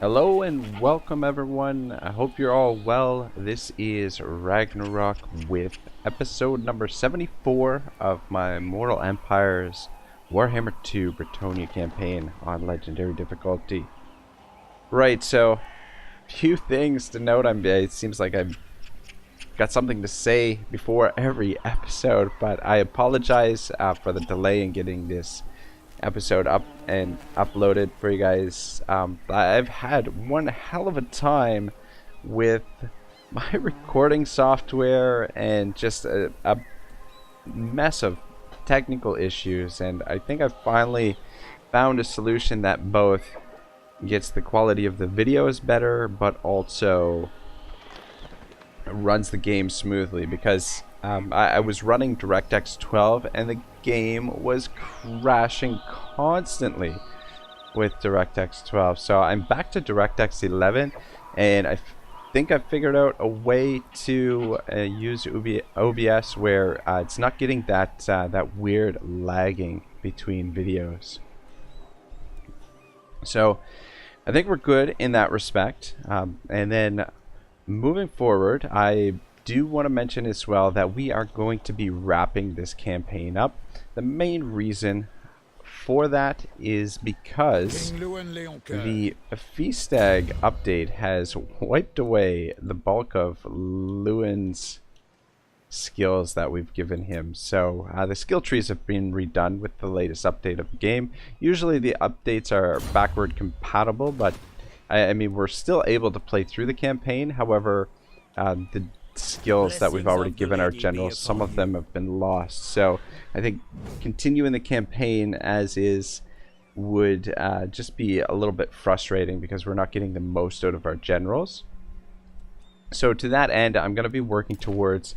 Hello and welcome everyone. I hope you're all well. This is Ragnarok with episode number 74 of my Mortal Empires Warhammer 2 Bretonnia campaign on Legendary difficulty. Right, so few things to note. It seems like I've got something to say before every episode, but I apologize for the delay in getting this episode up and uploaded for you guys. I've had one hell of a time with my recording software and just a mess of technical issues, and I think I've finally found a solution that both gets the quality of the videos better but also runs the game smoothly, because I was running DirectX 12 and the game was crashing constantly with DirectX 12. So I'm back to DirectX 11, and I think I've figured out a way to use OBS where it's not getting that weird lagging between videos. So I think we're good in that respect. And then moving forward, I do want to mention as well that we are going to be wrapping this campaign up. The main reason for that is because King Louen Leoncoeur. the Feastag update has wiped away the bulk of Lewin's skills that we've given him. So the skill trees have been redone with the latest update of the game. Usually the updates are backward compatible, but I mean, we're still able to play through the campaign. However, the skills that we've already given our generals, some of them have been lost. So I think continuing the campaign as is would just be a little bit frustrating, because we're not getting the most out of our generals. So to that end, I'm going to be working towards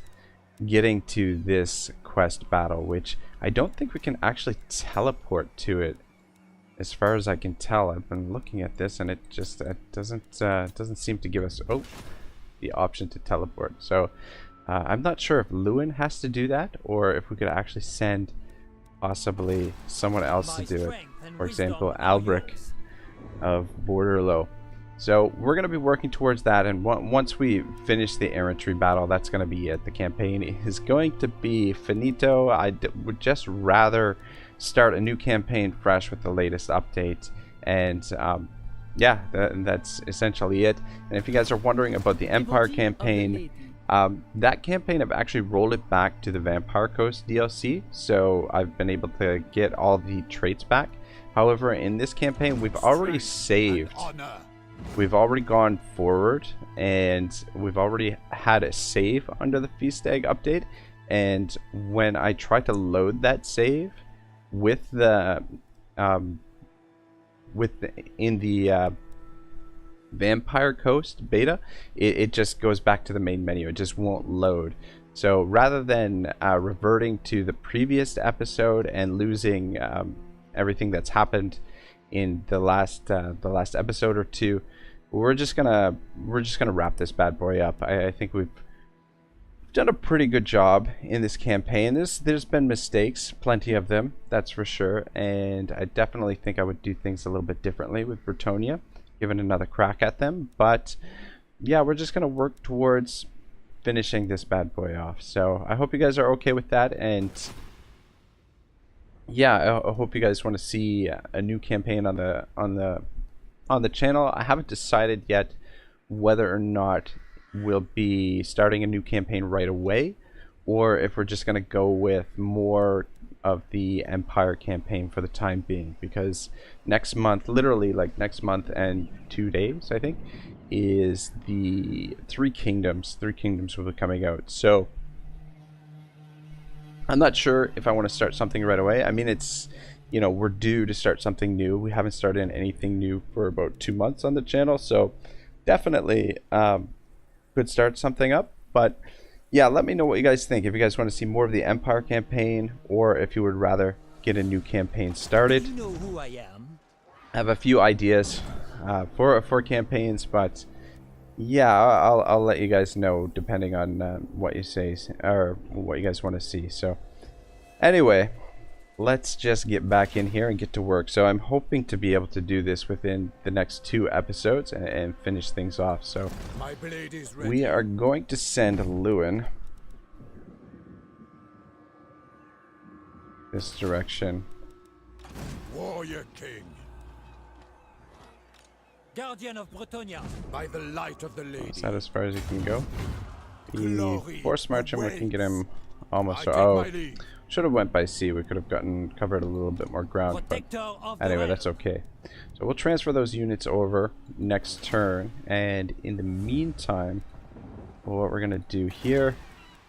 getting to this quest battle, which I don't think we can actually teleport to it. As far as I can tell, I've been looking at this and it just doesn't seem to give us the option to teleport. So I'm not sure if Louen has to do that, or if we could actually send possibly someone else to do it. For example, Albric of Borderlow. So we're going to be working towards that, and once we finish the infantry battle, that's going to be it. The campaign is going to be finito. I would just rather start a new campaign fresh with the latest update, and yeah, that's essentially it. And if you guys are wondering about the Empire campaign, that campaign, I've actually rolled it back to the Vampire Coast DLC, so I've been able to get all the traits back. However, in this campaign, we've already saved. We've already gone forward, and we've already had a save under the Feastag update. And when I try to load that save with the in the Vampire Coast beta, it just goes back to the main menu. It just won't load. So rather than reverting to the previous episode and losing everything that's happened in the last episode or two, we're just gonna wrap this bad boy up. I think we've done a pretty good job in this campaign. There's been mistakes, plenty of them, that's for sure, and I definitely think I would do things a little bit differently with Bretonnia, given another crack at them. But yeah, we're just gonna work towards finishing this bad boy off. So I hope you guys are okay with that, and yeah, I hope you guys want to see a new campaign on the channel. I haven't decided yet whether or not we'll be starting a new campaign right away, or if we're just going to go with more of the Empire campaign for the time being, because next month, literally like next month and 2 days, I think, is the Three Kingdoms will be coming out. So I'm not sure if I want to start something right away. I mean, it's, you know, we're due to start something new. We haven't started anything new for about 2 months on the channel, so definitely could start something up. But yeah, let me know what you guys think. If you guys want to see more of the Empire campaign, or if you would rather get a new campaign started. You know who I am. I have a few ideas for campaigns, but yeah, I'll let you guys know depending on what you say or what you guys want to see. So anyway, let's just get back in here and get to work. So I'm hoping to be able to do this within the next 2 episodes and finish things off. So My blade is ready. we are going to send Louen this direction. Warrior King. Guardian of Bretonnia. By the light of the lady. Is that as far as you can go? Glory Force march him, we can get him almost. I take Oh, my lead. should have went by sea. We could have covered a little bit more ground. But Protector of the anyway, realm. that's okay. So we'll transfer those units over next turn. And in the meantime, what we're going to do here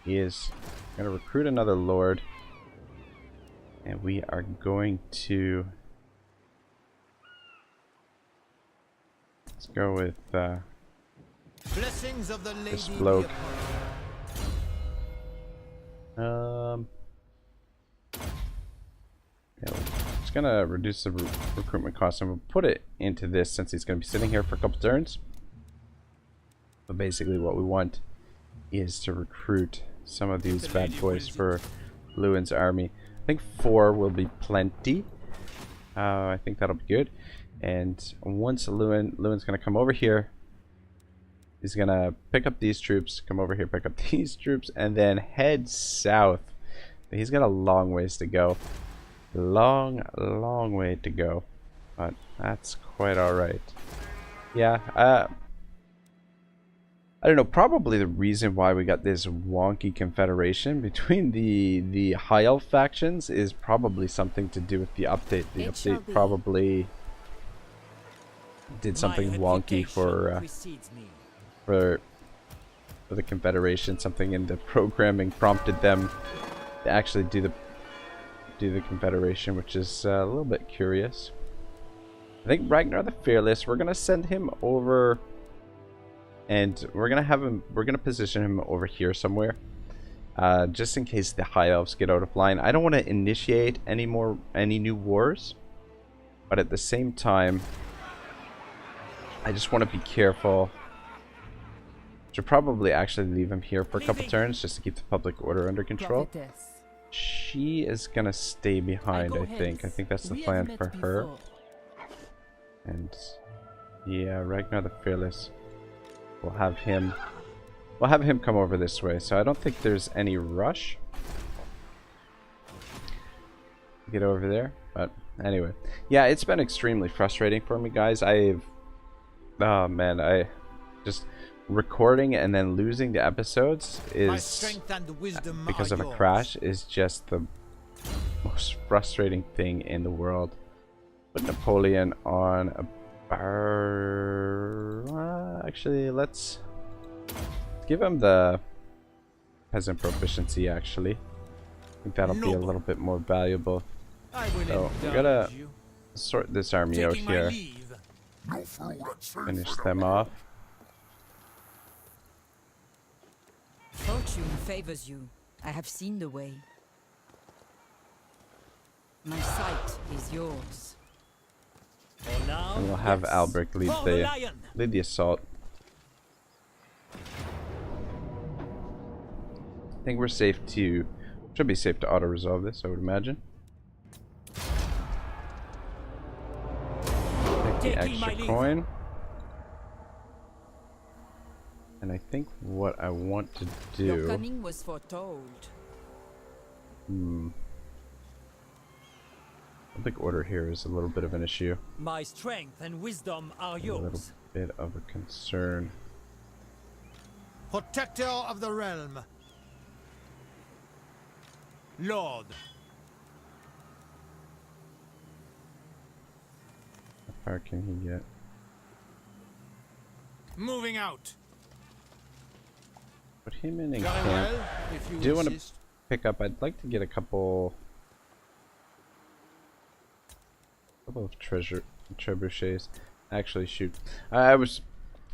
is we're going to recruit another lord. And we are going to... let's go with Blessings of the lady this bloke. Yeah, we're just gonna reduce the recruitment cost and we'll put it into this since he's gonna be sitting here for a couple turns. But basically what we want is to recruit some of these bad boys for Louen's army. I think 4 will be plenty. I think that'll be good. And once Louen's gonna come over here, he's gonna pick up these troops, come over here, pick up these troops, and then head south. He's got a long ways to go. Long way to go. But that's quite alright. Yeah, I don't know, probably the reason why we got this wonky confederation between the High Elf factions is probably something to do with the update. The update probably did something wonky for the confederation. Something in the programming prompted them to actually do the confederation, which is a little bit curious. I think Ragnar the Fearless, we're gonna send him over, and we're gonna position him over here somewhere, just in case the High Elves get out of line. I don't want to initiate any new wars, but at the same time, I just want to be careful. Should probably actually leave him here for a couple turns just to keep the public order under control. She is gonna stay behind, I think. I think that's the plan for her. And yeah, Ragnar the Fearless. We'll have him come over this way. So I don't think there's any rush to get over there. But anyway, yeah, it's been extremely frustrating for me, guys. Oh man, I just recording and then losing the episodes is because of a crash is just the most frustrating thing in the world. Put Napoleon on a bar. Actually, let's give him the peasant proficiency. Actually, I think that'll be a little bit more valuable. So we gotta sort this army out here. Finish them off. Fortune favors you. I have seen the way. My sight is yours. And we'll have Albrecht lead the assault. I think we're safe to... should be safe to auto-resolve this, I would imagine. Take the extra coin. And I think what I want to do... Your coming was foretold. Public order here is a little bit of an issue. My strength and wisdom are A little yours. bit of a concern. Protector of the realm. Lord. How far can he get? Moving out. Put him in Very camp. well, if you Do want to insist. pick up? I'd like to get a couple of trebuchets. Actually, shoot. I'm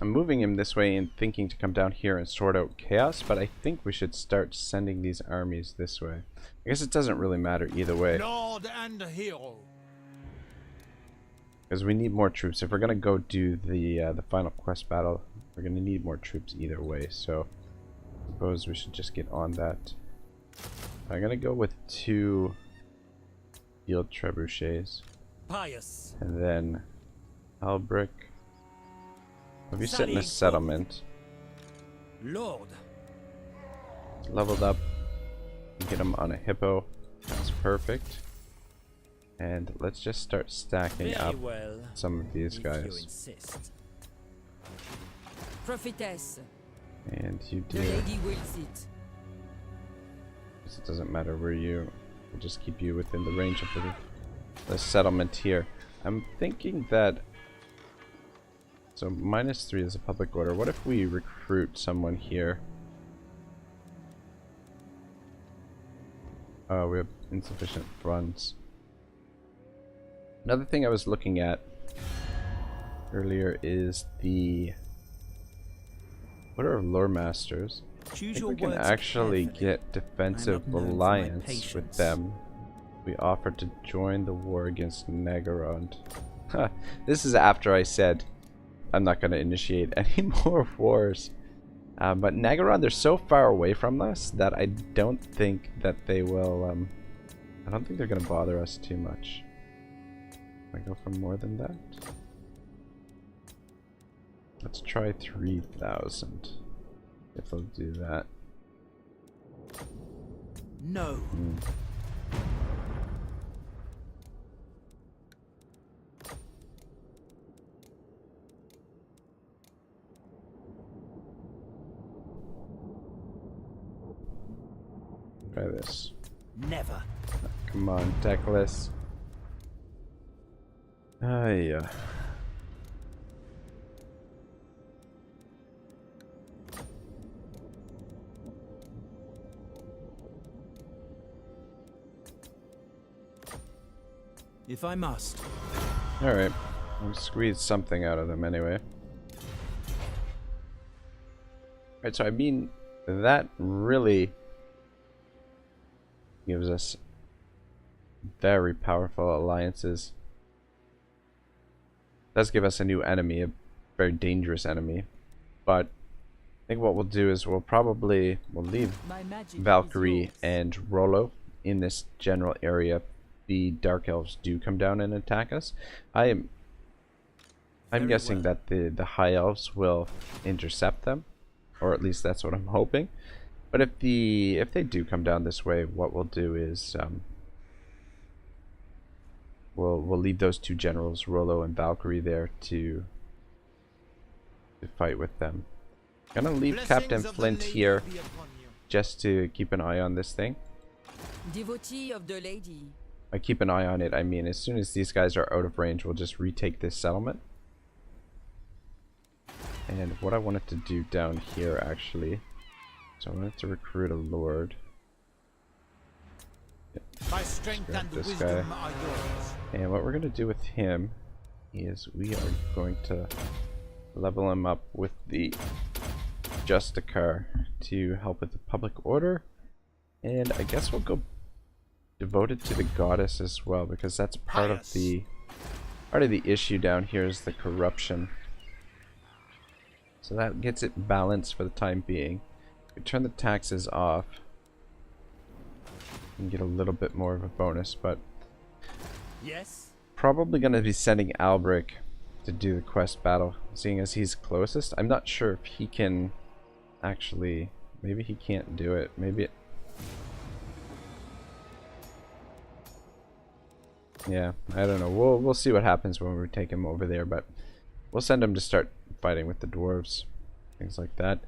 moving him this way and thinking to come down here and sort out chaos, but I think we should start sending these armies this way. I guess it doesn't really matter either way, Lord and hero. because we need more troops. If we're gonna go do the final quest battle, we're gonna need more troops either way. So I suppose we should just get on that. I'm gonna go with 2 field trebuchets. Pious. And then Albrick. Have you set in a settlement? Lord. Leveled up. Get him on a hippo. That's perfect. And let's just start stacking up some of these guys. Prophetess. And you The do. lady wills it. It doesn't matter where you. We'll just keep you within the range of the settlement here. I'm thinking that. So -3 is a public order. What if we recruit someone here? Oh, we have insufficient funds. Another thing I was looking at earlier is the Order of Lore Masters. I think we can actually get defensive alliance with them. We offer to join the war against Nagarond. This is after I said I'm not going to initiate any more wars. But Nagarond, they're so far away from us that I don't think that they will. I don't think they're going to bother us too much. Can I go for more than that? Let's try 3,000. If they'll do that. No. Try this. Never. Come on, Deckless. Yeah. If I must. Alright. I'll squeeze something out of them anyway. Alright, so I mean, that really gives us very powerful alliances. Does give us a new enemy, a very dangerous enemy. But I think what we'll do is we'll leave Valkyrie and Rollo in this general area. The Dark Elves do come down and attack us. I'm guessing that the High Elves will intercept them, or at least that's what I'm hoping. But if they do come down this way, what we'll do is we'll leave those two generals, Rollo and Valkyrie, there to fight with them. Gonna leave Captain Flint here just to keep an eye on this thing. Devotee of the lady. I keep an eye on it, I mean, as soon as these guys are out of range, we'll just retake this settlement. And what I wanted to do down here, actually, so I wanted to recruit a lord. Yep. My strength and this wisdom guy. are yours. And what we're going to do with him is we are going to level him up with the Justicar to help with the public order. And I guess we'll go devoted to the goddess as well, because that's part of the issue down here is the corruption. So that gets it balanced for the time being. We turn the taxes off and get a little bit more of a bonus, but yes, probably going to be sending Albrick to do the quest battle, seeing as he's closest. I'm not sure if he can actually, maybe he can't do it. Maybe yeah, I don't know. We'll see what happens when we take him over there, but we'll send him to start fighting with the dwarves, things like that.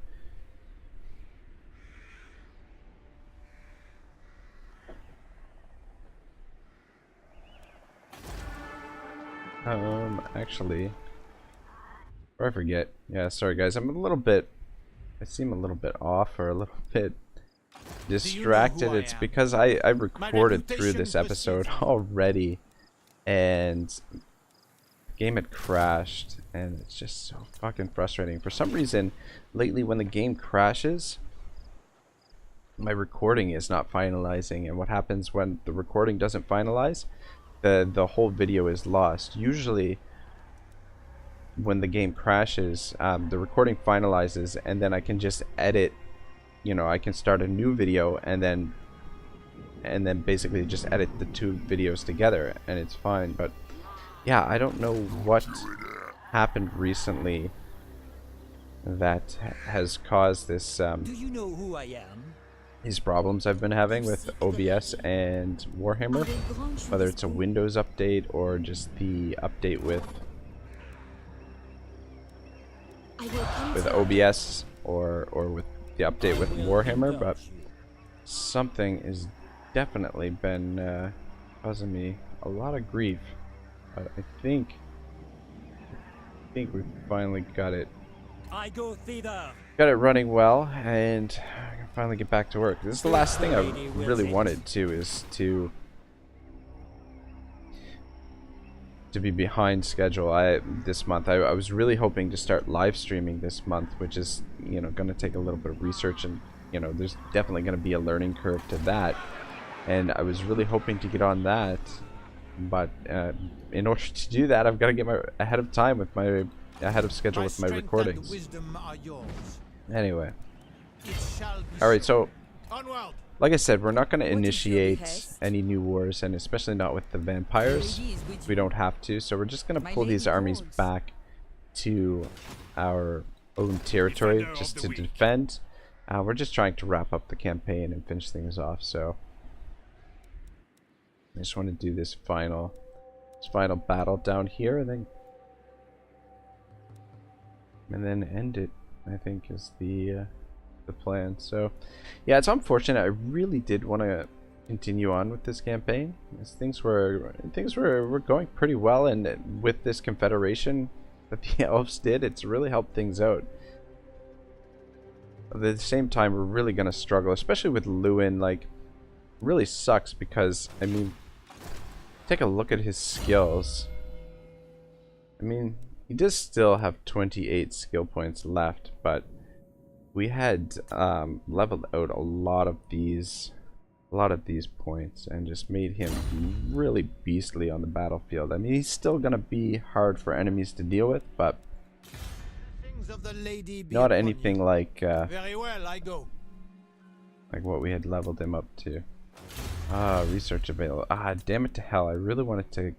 Actually, or I forget. Yeah, sorry guys, I seem a little bit off or a little bit distracted. It's because I recorded through this episode already, and the game had crashed, and it's just so fucking frustrating. For some reason, lately when the game crashes, my recording is not finalizing, and what happens when the recording doesn't finalize? The whole video is lost. Usually, when the game crashes, the recording finalizes, and then I can just edit. You know, I can start a new video and then and then basically just edit the two videos together, and it's fine. But yeah, I don't know what happened recently that has caused this Do you know who I am? these problems I've been having with OBS and Warhammer, whether it's a Windows update or just the update with OBS or with the update with Warhammer. But something is definitely been causing me a lot of grief. But I think we finally got it running well, and I can finally get back to work. This is the last thing I really wanted to, is to be behind schedule. This month I was really hoping to start live streaming this month, which is, you know, going to take a little bit of research, and you know, there's definitely going to be a learning curve to that, and I was really hoping to get on that. But in order to do that, I've got to get ahead of schedule with my recordings. Anyway, alright, so like I said, we're not going to initiate any new wars, and especially not with the vampires. We don't have to, so we're just going to pull these armies back to our own territory just to defend. We're just trying to wrap up the campaign and finish things off, so I just want to do this final battle down here, and then end it, I think, is the plan. So yeah, it's unfortunate. I really did want to continue on with this campaign, as things were going pretty well, and with this confederation that the elves did, it's really helped things out. At the same time, we're really gonna struggle, especially with Louen. Like, really sucks, because I mean, take a look at his skills. I mean, he does still have 28 skill points left, but we had leveled out a lot of these points and just made him really beastly on the battlefield. I mean, he's still gonna be hard for enemies to deal with, but not anything like Very well, I go. like what we had leveled him up to. Research available. Damn it to hell. I really wanted to...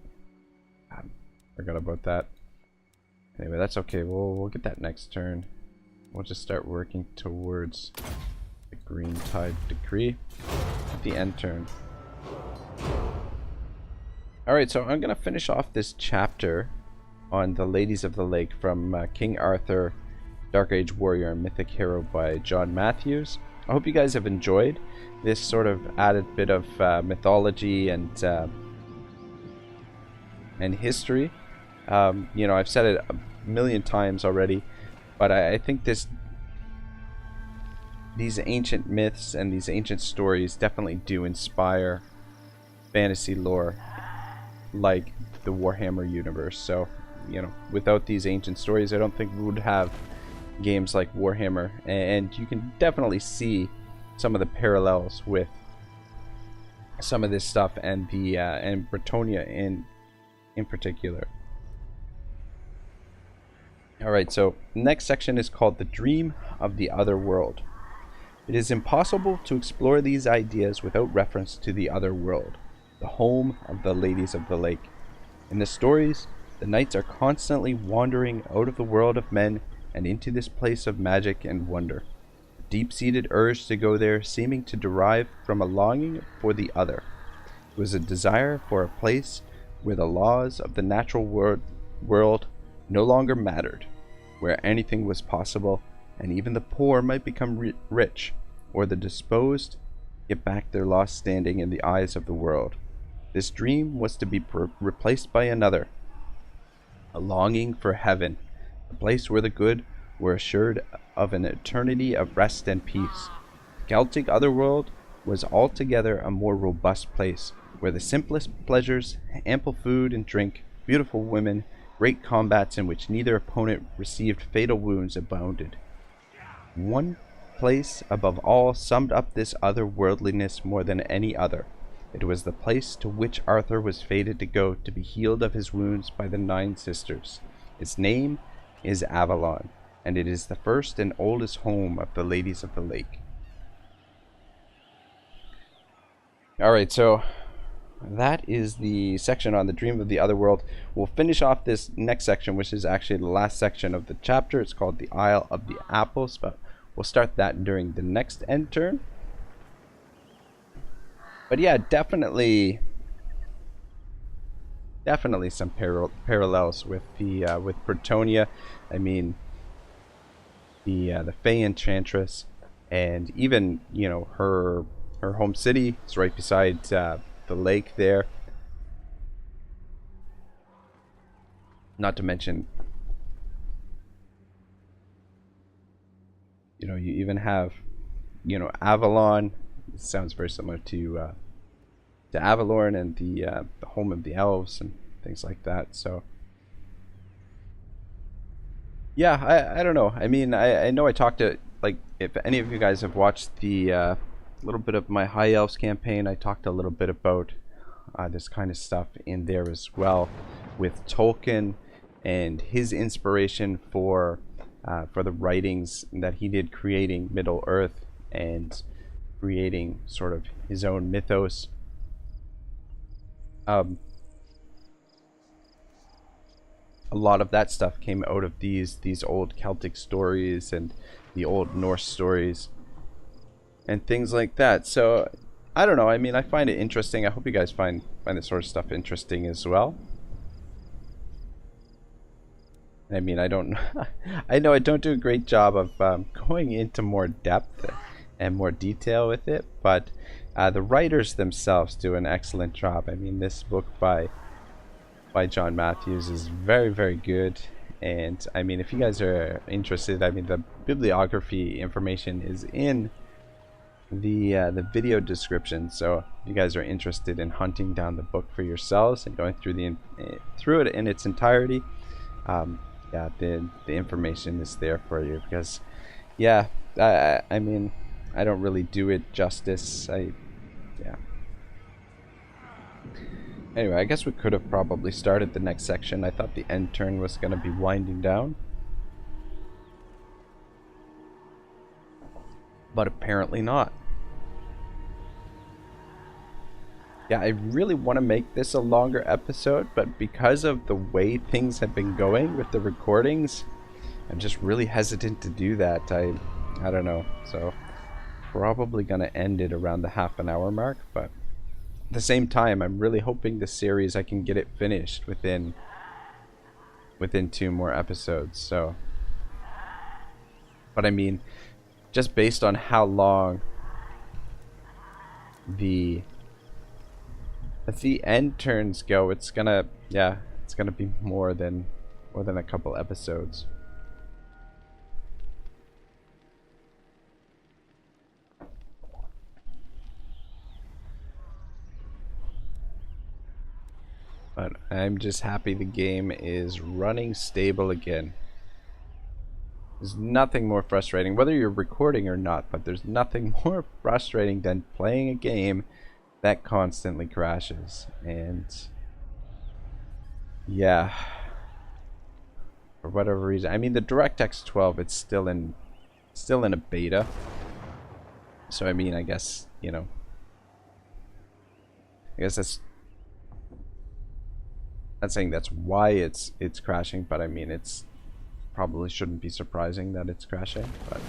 forgot about that. Anyway, that's okay. We'll get that next turn. We'll just start working towards the Green Tide Decree at the end turn. Alright, so I'm going to finish off this chapter on the Ladies of the Lake from King Arthur, Dark Age Warrior and Mythic Hero by John Mathews. I hope you guys have enjoyed this sort of added bit of mythology and history. You know, I've said it a million times already, but I think these ancient myths and these ancient stories definitely do inspire fantasy lore like the Warhammer universe. So, you know, without these ancient stories, I don't think we would have games like Warhammer, and you can definitely see some of the parallels with some of this stuff and the and Bretonnia in particular. Alright, so the next section is called The Dream of the Otherworld. It is impossible to explore these ideas without reference to the Otherworld, the home of the Ladies of the Lake. In the stories, the knights are constantly wandering out of the world of men and into this place of magic and wonder. A deep-seated urge to go there seeming to derive from a longing for the other. It was a desire for a place where the laws of the natural world no longer mattered, where anything was possible, and even the poor might become rich, or the disposed get back their lost standing in the eyes of the world. This dream was to be replaced by another, a longing for heaven, a place where the good were assured of an eternity of rest and peace. The Celtic Otherworld was altogether a more robust place, where the simplest pleasures, ample food and drink, beautiful women, great combats in which neither opponent received fatal wounds abounded. One place above all summed up this otherworldliness more than any other. It was the place to which Arthur was fated to go to be healed of his wounds by the 9 sisters. Its name is Avalon, and it is the first and oldest home of the Ladies of the Lake. Alright, so that is the section on the Dream of the Otherworld. We'll finish off this next section, which is actually the last section of the chapter. It's called the Isle of the Apples, but we'll start that during the next end turn. But yeah, definitely some parallels with the with Bretonnia. I mean, the Fey Enchantress, and even, you know, her home city is right beside the lake there. Not to mention, you know, you even have, you know, Avalon. It sounds very similar to Avalon and the home of the elves and things like that. So yeah, I don't know. I mean, I know I talked to, like, if any of you guys have watched the little bit of my High Elves campaign, I talked a little bit about this kind of stuff in there as well, with Tolkien and his inspiration for the writings that he did, creating Middle Earth and creating sort of his own mythos. A lot of that stuff came out of these old Celtic stories and the old Norse stories and things like that. So I don't know. I mean, I find it interesting. I hope you guys find this sort of stuff interesting as well. I mean, I don't I know I don't do a great job of going into more depth and more detail with it, but the writers themselves do an excellent job. I mean, this book by John Mathews is very, very good. And I mean, if you guys are interested, I mean, the bibliography information is in the video description. So if you guys are interested in hunting down the book for yourselves and going through it in its entirety, yeah, the information is there for you. Because yeah, I mean, I don't really do it justice. Yeah. Anyway, I guess we could have probably started the next section. I thought the end turn was going to be winding down, but apparently not. Yeah, I really want to make this a longer episode, but because of the way things have been going with the recordings, I'm just really hesitant to do that. I don't know. So probably going to end it around the half-an-hour mark, but at the same time, I'm really hoping the series, I can get it finished within 2 more episodes. So, but I mean, just based on how long the end turns go, it's gonna be more than a couple episodes. But I'm just happy the game is running stable again. There's nothing more frustrating, whether you're recording or not, but there's nothing more frustrating than playing a game that constantly crashes. And yeah, for whatever reason, I mean, the DirectX 12, it's still in a beta. So I mean, I guess, you know, I guess that's not saying that's why it's crashing, but I mean, it's probably shouldn't be surprising that it's crashing, but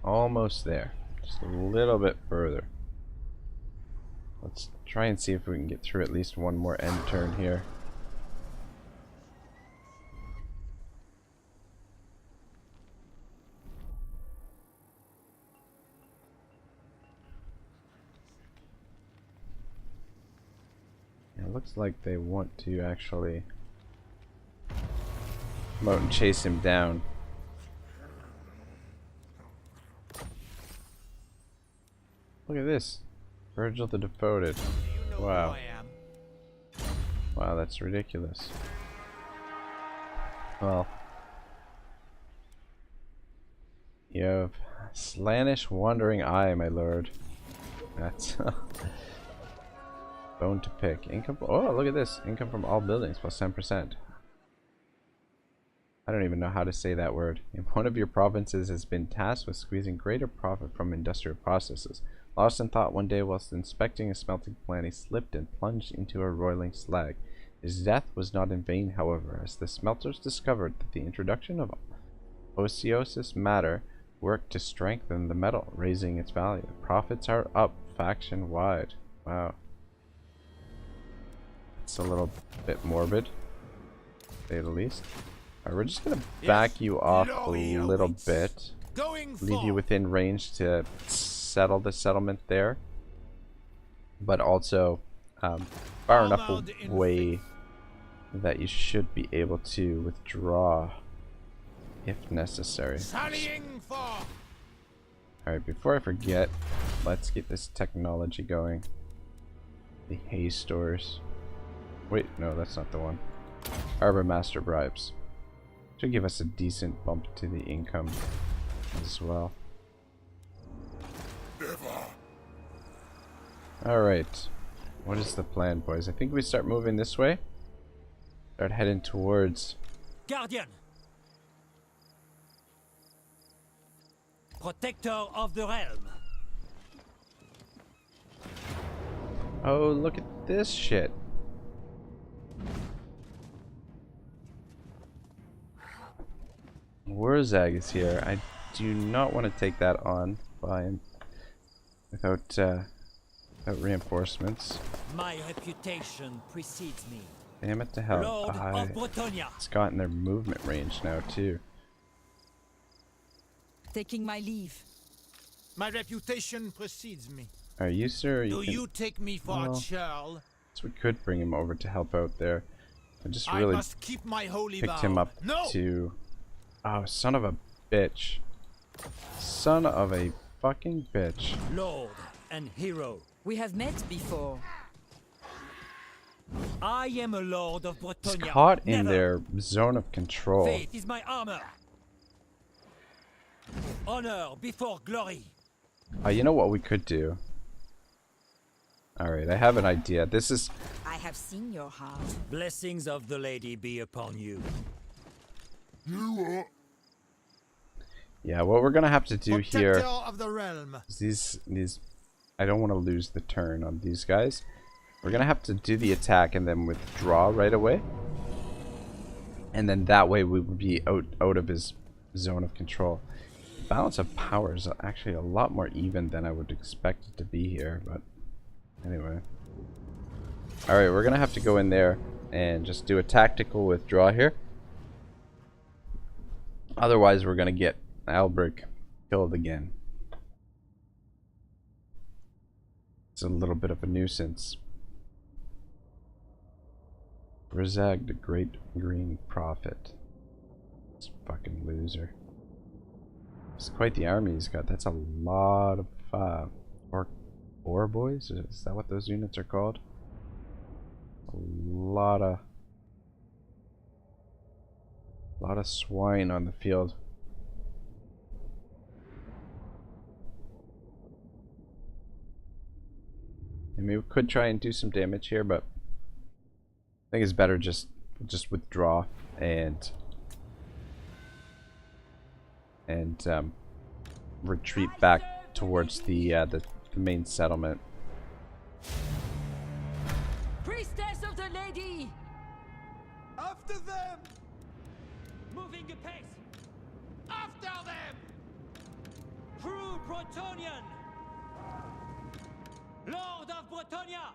almost there. Just a little bit further. Let's try and see if we can get through at least one more end turn here. It looks like they want to actually come out and chase him down. Look at this. Virgil the Devoted. Wow. Wow, that's ridiculous. Well, you have slantish wandering eye, my lord. That's bone to pick. Income. Oh, look at this. Income from all buildings plus 10%. I don't even know how to say that word. If one of your provinces has been tasked with squeezing greater profit from industrial processes, lost in thought one day whilst inspecting a smelting plant, he slipped and plunged into a roiling slag. His death was not in vain, however, as the smelters discovered that the introduction of osseous matter worked to strengthen the metal, raising its value. Profits are up faction-wide. Wow. It's a little bit morbid, to say the least. Alright, we're just gonna back you off a little bit. Leave you within range to settle the settlement there. But also far enough away that you should be able to withdraw if necessary. Alright, before I forget, let's get this technology going. The hay stores. Wait, no, that's not the one. Harbor Master bribes. Should give us a decent bump to the income as well. Alright. What is the plan, boys? I think we start moving this way. Start heading towards... Guardian! Protector of the realm. Oh, look at this shit. Wurzag is here. I do not want to take that on without reinforcements. My reputation precedes me. Damn it to hell. Lord of Bretonnia. It's gotten their movement range now too. Taking my leave. My reputation precedes me. Are you sir? Do you take me for a churl? So we could bring him over to help out there. I just I really must keep my holy picked vow. him up No! to... Oh, son of a bitch. Son of a fucking bitch. Lord and hero. We have met before. I am a lord of He's Bretonnia. caught in Never. their zone of control. Faith is my armor. Honor before glory. You know what we could do? Alright, I have an idea. This is... I have seen your heart. Blessings of the lady be upon you. Yeah, what we're gonna have to do here of the realm. is these... I don't want to lose the turn on these guys. We're gonna have to do the attack and then withdraw right away. And then that way we would be out of his zone of control. Balance of power is actually a lot more even than I would expect it to be here, but anyway. Alright, we're gonna have to go in there and just do a tactical withdraw here. Otherwise we're gonna get Albrecht killed again. It's a little bit of a nuisance. Rizag the Great Green Prophet. This fucking loser. It's quite the army he's got. That's a lot of Or boys? Is that what those units are called? A lot of swine on the field. I mean, we could try and do some damage here, but I think it's better just withdraw and retreat back towards the main settlement. Priestess of the lady! After them! Moving apace. After them! True Bretonian. Lord of Bretonnia.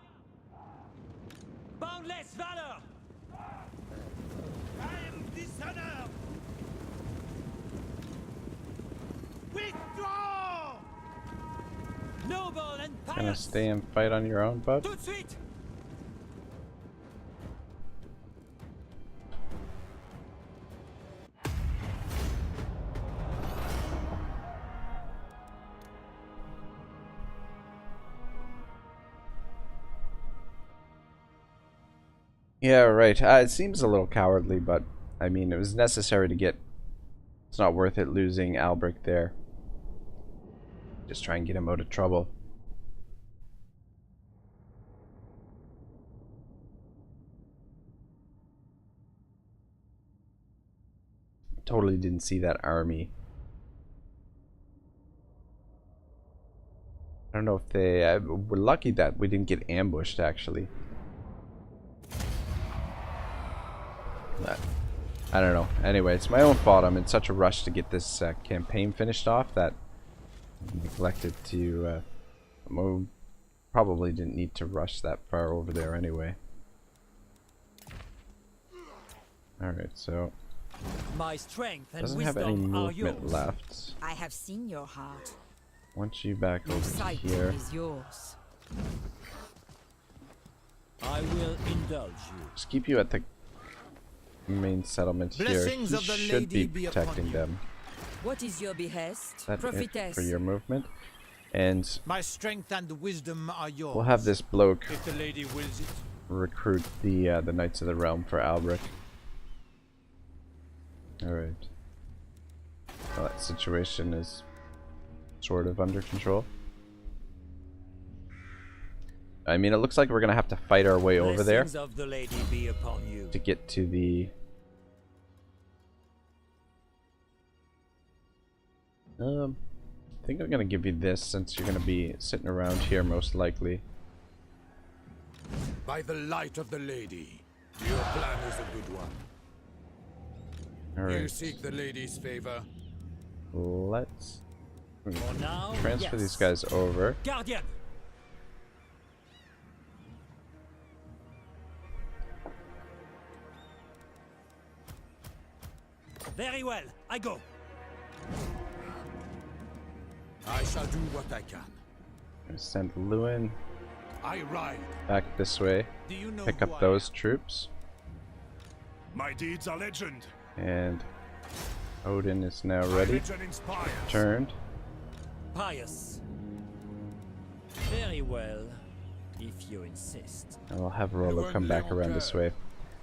Boundless valor. I am dishonored! Withdraw! Noble and Gonna pious. stay and fight on your own, bud? Tout de suite. Yeah, right. It seems a little cowardly, but I mean, it was necessary to get... It's not worth it losing Albrecht there. Just try and get him out of trouble. Totally didn't see that army. I don't know if they... we're lucky that we didn't get ambushed, actually. But, I don't know. Anyway, it's my own fault. I'm in such a rush to get this campaign finished off that I neglected to... probably didn't need to rush that far over there anyway. Alright, so... My strength and Doesn't have any wisdom are movement yours. left. I have seen your heart. Want you back Your over sight here. is yours. I will indulge you. Just keep you at the main settlement here. Blessings He of the should be lady be upon protecting you. them. What is your behest? That's it Prophetess. for your movement. And My strength and wisdom are yours. we'll have this bloke If the lady wills it. recruit the Knights of the Realm for Albrecht. Alright. Well, that situation is sort of under control. I mean, it looks like we're gonna have to fight our way over there Blessings of the lady be upon you. to get to the... I think I'm gonna give you this since you're gonna be sitting around here most likely. By the light of the lady. Your plan is a good one. You Alright, seek the lady's favor. let's For now, transfer yes. these guys over. Guardian. Very well, I go. I shall do what I can. Gonna send Louen I ride. back this way. Do you know Pick who up I those troops. My deeds are legend. And Odin is now My ready. legend inspires. Turned. Pious. Very well, if you insist. And we'll have Rollo come back around this way.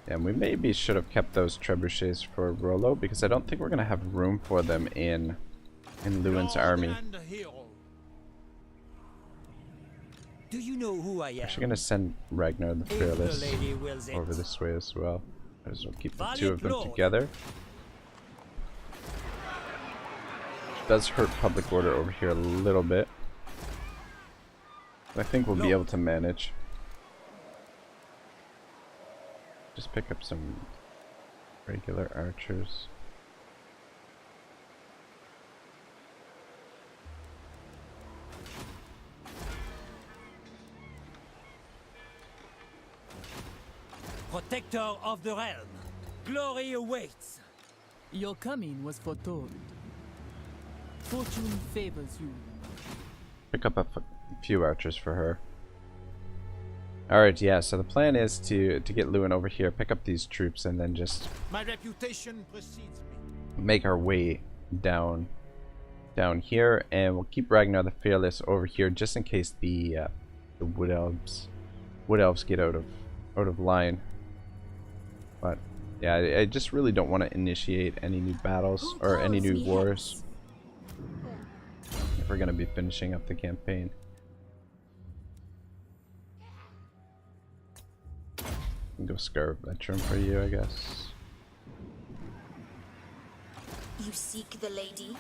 And we maybe should have kept those trebuchets for Rollo because I don't think we're gonna have room for them in Lewin's Lord army. and hero. Do you know who I am? Actually gonna send Ragnar the If the Fearless lady wills it. over this way as well. I just want to keep the Valiant two of them Lord. together. Does hurt public order over here a little bit. I think we'll be able to manage. Just pick up some regular archers. Protector of the realm. Glory awaits. Your coming was foretold. Fortune favors you. Pick up a few archers for her. Alright, yeah, so the plan is to get Louen over here, pick up these troops, and then just My reputation precedes me. make our way down here, and we'll keep Ragnar the Fearless over here just in case the wood elves get out of line. But yeah, I just really don't want to initiate any new battles or any new wars if we're gonna be finishing up the campaign. Go Scarab Veteran for you, I guess. You seek the lady?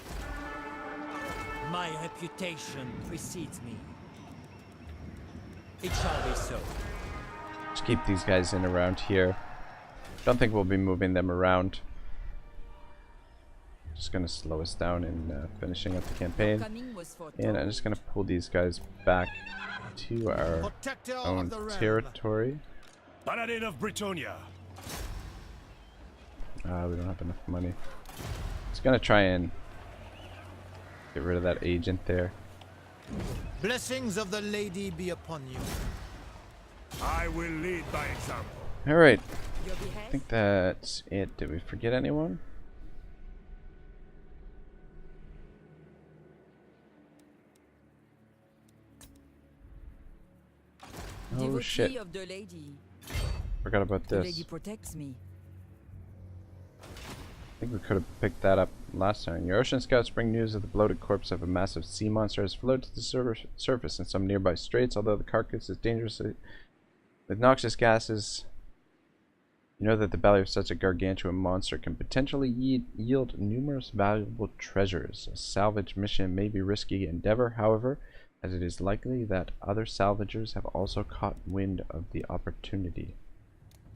My reputation precedes me. It shall be so. Just keep these guys in around here. Don't think we'll be moving them around. Just gonna slow us down in finishing up the campaign. Coming was foretold. And I'm just gonna pull these guys back to our Protector own of the realm. territory. Paladin of Bretonnia. We don't have enough money. Just gonna try and get rid of that agent there. Blessings of the lady be upon you. I will lead by example. Alright, Your I behest? think that's it. Did we forget anyone? Oh Devotee shit, of the lady. forgot about The lady this. protects me. I think we could have picked that up last time. Your ocean scouts bring news of the bloated corpse of a massive sea monster has floated to the surface in some nearby straits. Although the carcass is dangerous with noxious gases, you know that the belly of such a gargantuan monster can potentially yield numerous valuable treasures. A salvage mission may be a risky endeavor, however, as it is likely that other salvagers have also caught wind of the opportunity.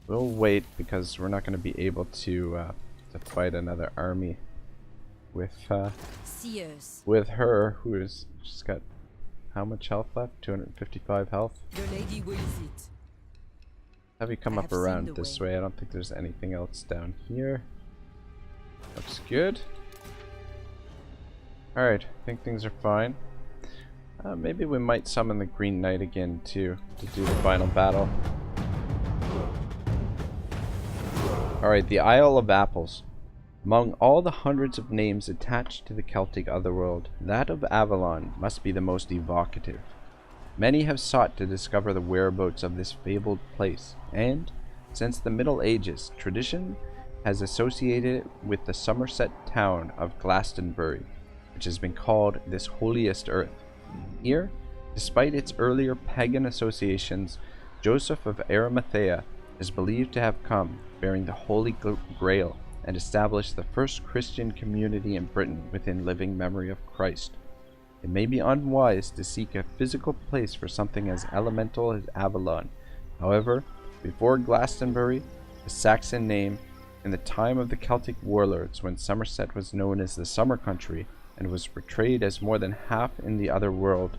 We'll wait because we're not going to be able to fight another army with Seers. with her, who is just got how much health left? 255 health. The lady wills it. Have you come I up have seen around the this way. way? I don't think there's anything else down here. Looks good. Alright, I think things are fine. Maybe we might summon the Green Knight again to do the final battle. Alright, the Isle of Apples. Among all the hundreds of names attached to the Celtic Otherworld, that of Avalon must be the most evocative. Many have sought to discover the whereabouts of this fabled place, and, since the Middle Ages, tradition has associated it with the Somerset town of Glastonbury, which has been called this holiest earth. Here, despite its earlier pagan associations, Joseph of Arimathea is believed to have come bearing the Holy Grail and established the first Christian community in Britain within living memory of Christ. It may be unwise to seek a physical place for something as elemental as Avalon. However, before Glastonbury, a Saxon name, in the time of the Celtic warlords when Somerset was known as the Summer Country and was portrayed as more than half in the other world,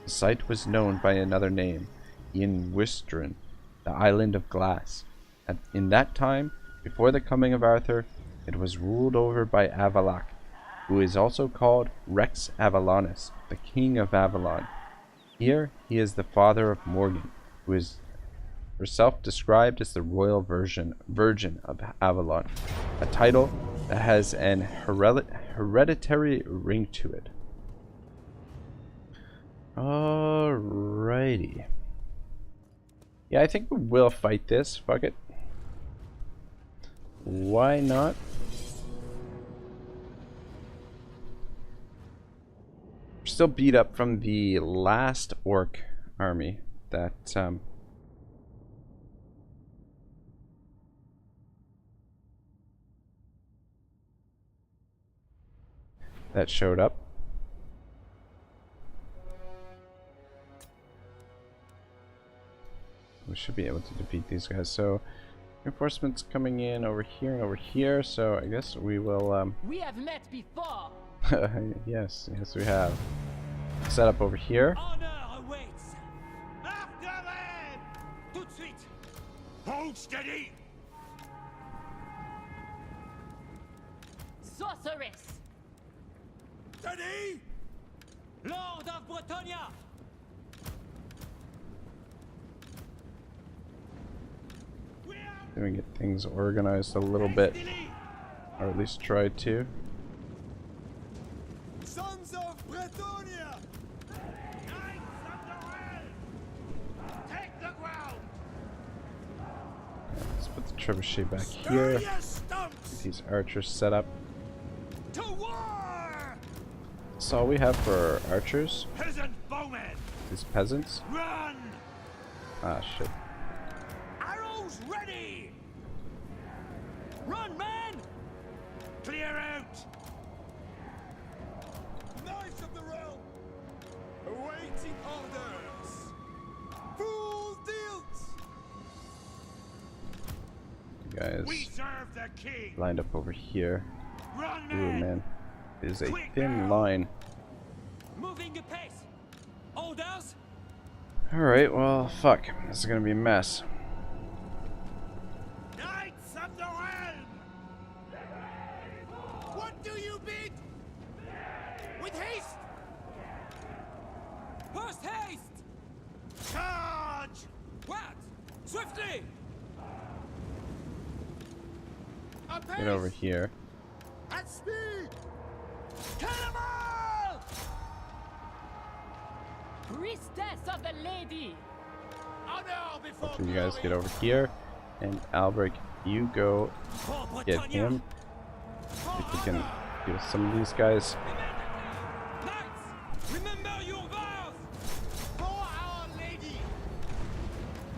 the site was known by another name, Ian Wistron, the Island of Glass. In that time, before the coming of Arthur, it was ruled over by Avallac'h, who is also called Rex Avalonus, the King of Avalon. Here he is the father of Morgan, who is herself described as the royal virgin of Avalon, a title that has an hereditary ring to it. Alrighty. Yeah, I think we will fight this. Fuck it. Why not? We're still beat up from the last orc army that that showed up. We should be able to defeat these guys. So reinforcements coming in over here and over here, so I guess we will We have met before. yes we have. Set up over here. Honor awaits. After them! Tout de suite. Hold steady! Sorceress. Steady! Lord of Bretonnia! Gonna get things organized a little bit, or at least try to. Sons of Bretonnia! Knights of the realm! Take the ground! Let's put the trebuchet back here. Get these archers set up. To war! That's all we have for our archers. Peasant bowmen! These peasants. Run! Ah, shit. Arrows ready! Run, man! Clear out! Knights of the realm! Awaiting orders! Full deals! You guys We serve the king! lined up over here. Run, Ooh, men! man. It is a Quick thin now. line. Moving apace. Orders? Alright, well, fuck. This is gonna be a mess. Knights of the realm! What do you bid? With haste! Post haste! Charge! What? Swiftly! Apace! Get over here. At speed! Cannonball! Priestess of the lady. Honor before So you guys glory. get over here, and Albrecht, you go For get Bretonnia! him. If we can deal with some of these guys. Knights, remember your vows! For our lady!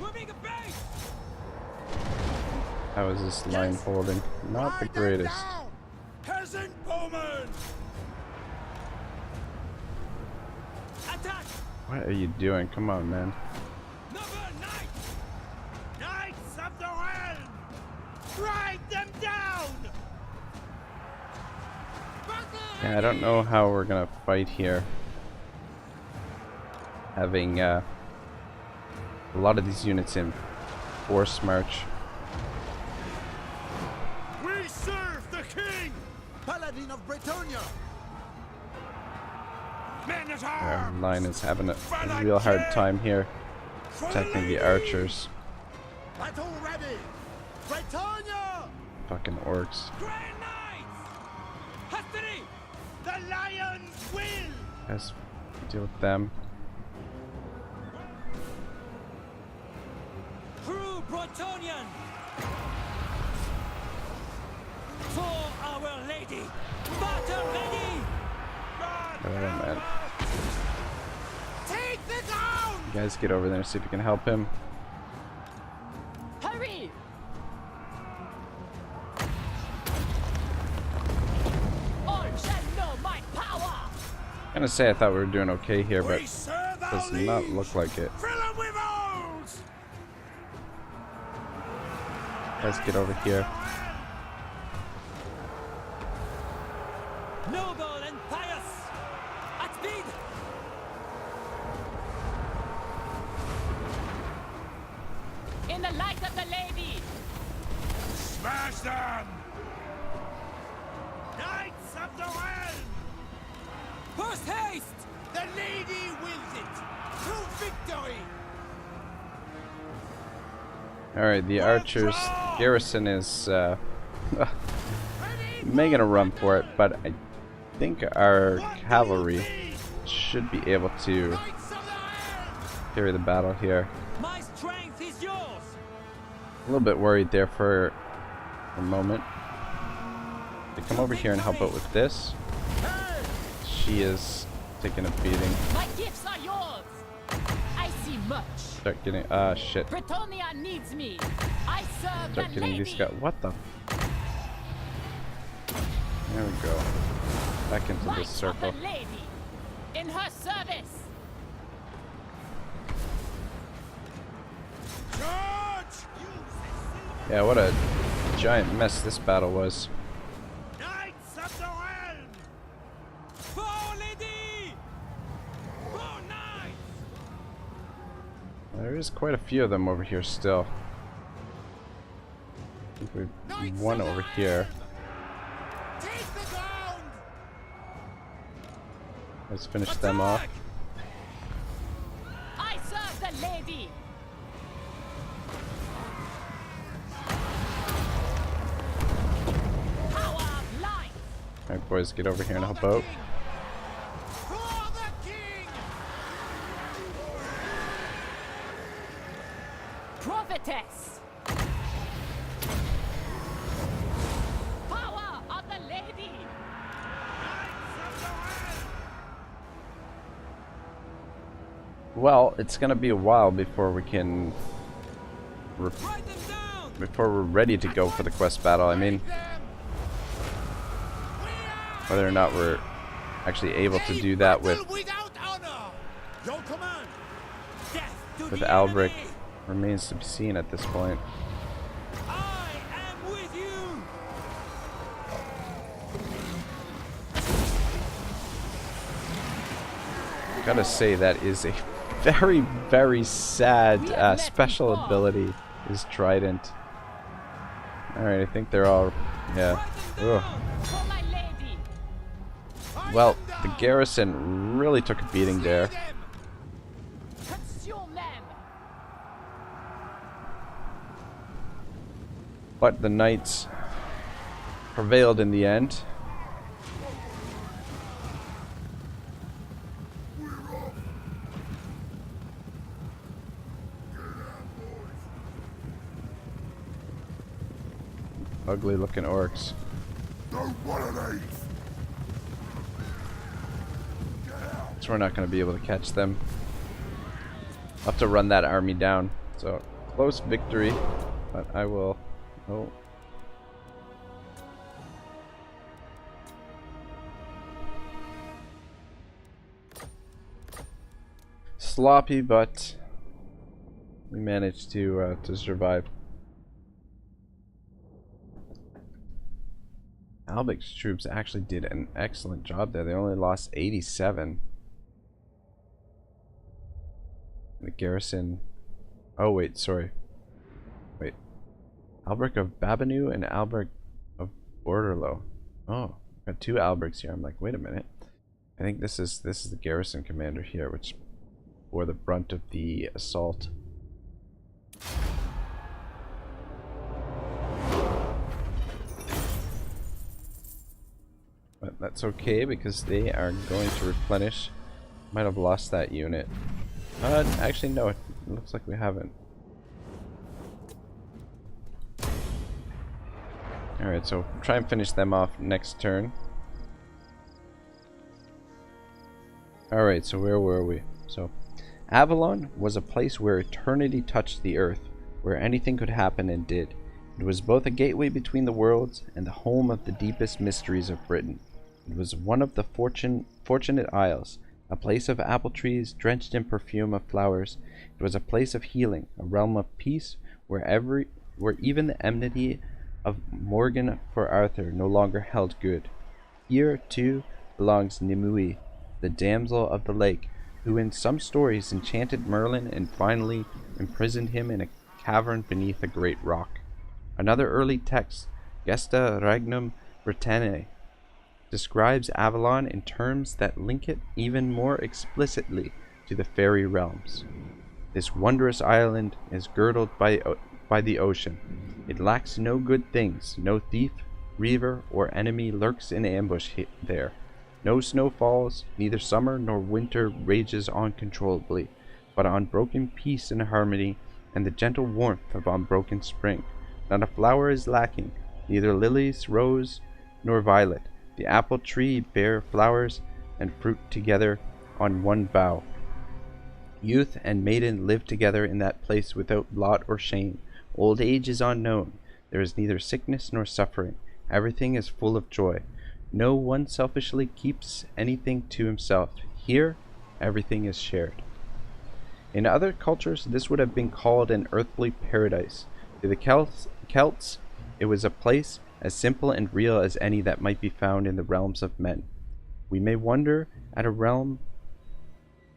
Moving a base! How is this line holding? Not the greatest. Peasant bowman! Attack! What are you doing? Come on, man. Noble knights! Knights of the realm! Ride them down! Yeah, I don't know how we're gonna fight here. Having a lot of these units in force march. We serve the king! Paladin of Bretonnia! Men at Our arms! line is having a real hard time here protecting the archers. Battle ready! Bretonnia! Fucking orcs. Grey Knights! Hastily! The lion's will! Let's deal with them. True Bretonian! For our lady! Battle ready! Oh man. Take the ground! You guys get over there and see if you can help him. Hurry! All shall know my power! I'm gonna say I thought we were doing okay here, but We serve our does not liege. look like it. Fill 'em with holes! Guys, get over here. Noble and pious! At speed! In the light of the lady! Smash them! Knights of the realm! Post haste! The lady wills it! To victory! Alright, the archers garrison is making a run for it, but I think our cavalry should be able to Knights of the realm! carry the battle here. My strength is yours! A little bit worried there for a moment. They come over here and help out with this. She is taking a beating. My gifts are yours! I see much. Start getting shit. Bretonnia needs me. I serve Start the getting lady. these guys. What the? There we go. Back into Might this circle. of the lady. In her service. Charge! Yeah, what a giant mess this battle was. Knights of the realm! For lady! For knights! There is quite a few of them over here still. I think we've one over here. Take the ground! Let's finish them off. I serve the lady. Power of life. Alright, boys, get over here and help out. For the king! Prophetess. Power of the lady. Knights of the realm! Well, it's gonna be a while before we can Write them down! before we're ready to go for the quest battle. I mean, whether or not we're actually able to do that with Without honor! Your command! Death to with the Albrecht enemy! remains to be seen at this point. I am with you! Gotta say that is a very, very sad special ability. Is Trident. Alright, I think they're all yeah. Write them Ugh. down! For my lady. Well, the garrison really took a beating there. Consume them. But the knights prevailed in the end. Ugly looking orcs. So we're not going to be able to catch them. I'll have to run that army down. So, close victory. But I will... Oh. Sloppy, but we managed to survive. Albic's troops actually did an excellent job there. They only lost 87. The garrison... Oh, wait, sorry. Wait. Albrecht of Babanu and Albrecht of Borderlo. Oh, got two Albrechts here. I'm like, wait a minute. I think this is the garrison commander here, which bore the brunt of the assault. But that's okay because they are going to replenish. Might have lost that unit. Actually, no, it looks like we haven't. Alright, so try and finish them off next turn. Alright, so where were we? So, Avalon was a place where eternity touched the earth, where anything could happen and did. It was both a gateway between the worlds and the home of the deepest mysteries of Britain. It was one of the fortunate isles, a place of apple trees drenched in perfume of flowers. It was a place of healing, a realm of peace, where even the enmity of Morgan for Arthur no longer held good. Here, too, belongs Nimue, the damsel of the lake, who in some stories enchanted Merlin and finally imprisoned him in a cavern beneath a great rock. Another early text, Gesta Regnum Britanniae, describes Avalon in terms that link it even more explicitly to the fairy realms. This wondrous island is girdled by the ocean. It lacks no good things. No thief, reaver, or enemy lurks in ambush there. No snow falls, neither summer nor winter rages uncontrollably, but unbroken peace and harmony, and the gentle warmth of unbroken spring. Not a flower is lacking, neither lilies, rose, nor violet. The apple tree bear flowers and fruit together on one bough. Youth and maiden live together in that place without blot or shame. Old age is unknown. There is neither sickness nor suffering. Everything is full of joy. No one selfishly keeps anything to himself. Here, everything is shared. In other cultures, this would have been called an earthly paradise. To the Celts, it was a place as simple and real as any that might be found in the realms of men. We may wonder at a realm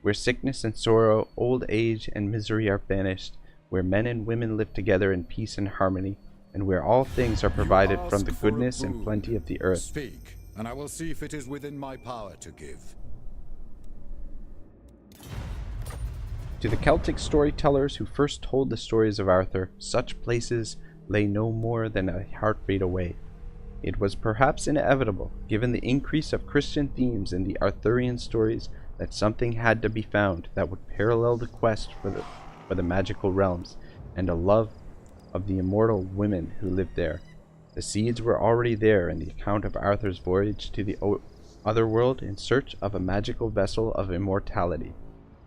where sickness and sorrow, old age and misery are banished, where men and women live together in peace and harmony, and where all things are provided from the goodness and plenty of the earth. Speak, and I will see if it is within my power to give. To the Celtic storytellers who first told the stories of Arthur, such places lay no more than a heartbeat away. It was perhaps inevitable, given the increase of Christian themes in the Arthurian stories, that something had to be found that would parallel the quest for the magical realms, and a love of the immortal women who lived there. The seeds were already there in the account of Arthur's voyage to the Otherworld in search of a magical vessel of immortality.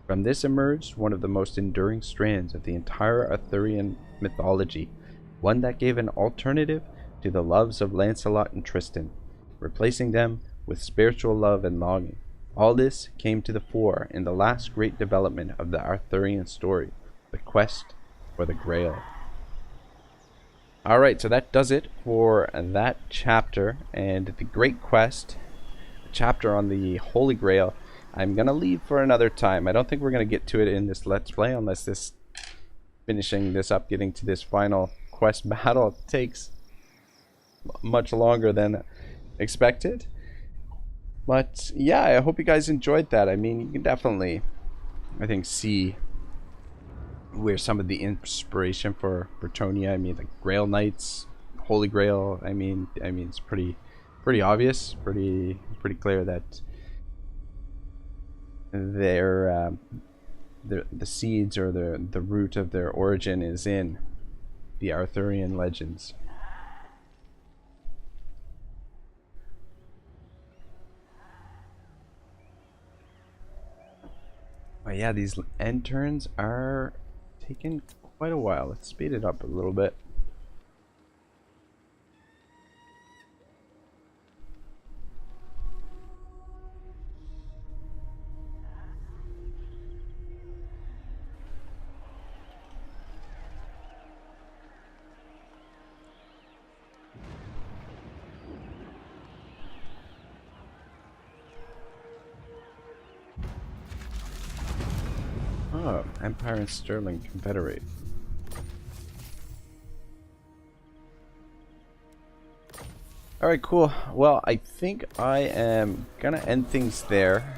From this emerged one of the most enduring strands of the entire Arthurian mythology, one that gave an alternative to the loves of Lancelot and Tristan, replacing them with spiritual love and longing. All this came to the fore in the last great development of the Arthurian story, the quest for the Grail. Alright, so that does it for that chapter, and the Great Quest, the chapter on the Holy Grail, I'm going to leave for another time. I don't think we're going to get to it in this Let's Play, unless finishing this up, getting to this final quest battle takes much longer than expected. But yeah, I hope you guys enjoyed that. I mean, you can definitely, I think, see where some of the inspiration for Bretonnia, I mean, the Grail Knights, Holy Grail, I mean it's pretty obvious, pretty clear that their the seeds or the root of their origin is in the Arthurian legends. But yeah, these end turns are taking quite a while. Let's speed it up a little bit. Oh, Empire and Sterling Confederate. Alright, cool. Well, I think I am gonna end things there.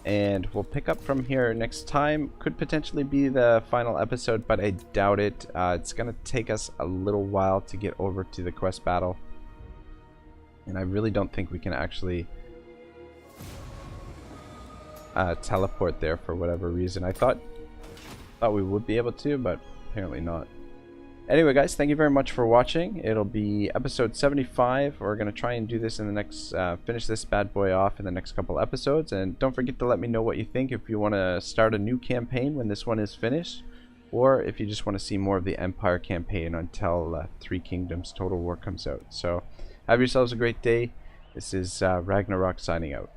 And we'll pick up from here next time. Could potentially be the final episode, but I doubt it. It's gonna take us a little while to get over to the quest battle. And I really don't think we can actually teleport there for whatever reason. I thought we would be able to, but apparently not. Anyway, guys, thank you very much for watching. It'll be episode 75. We're gonna try and do this in the next, finish this bad boy off in the next couple episodes. And don't forget to let me know what you think if you want to start a new campaign when this one is finished, or if you just want to see more of the Empire campaign until Three Kingdoms Total War comes out. So, have yourselves a great day. This is Ragnarok signing out.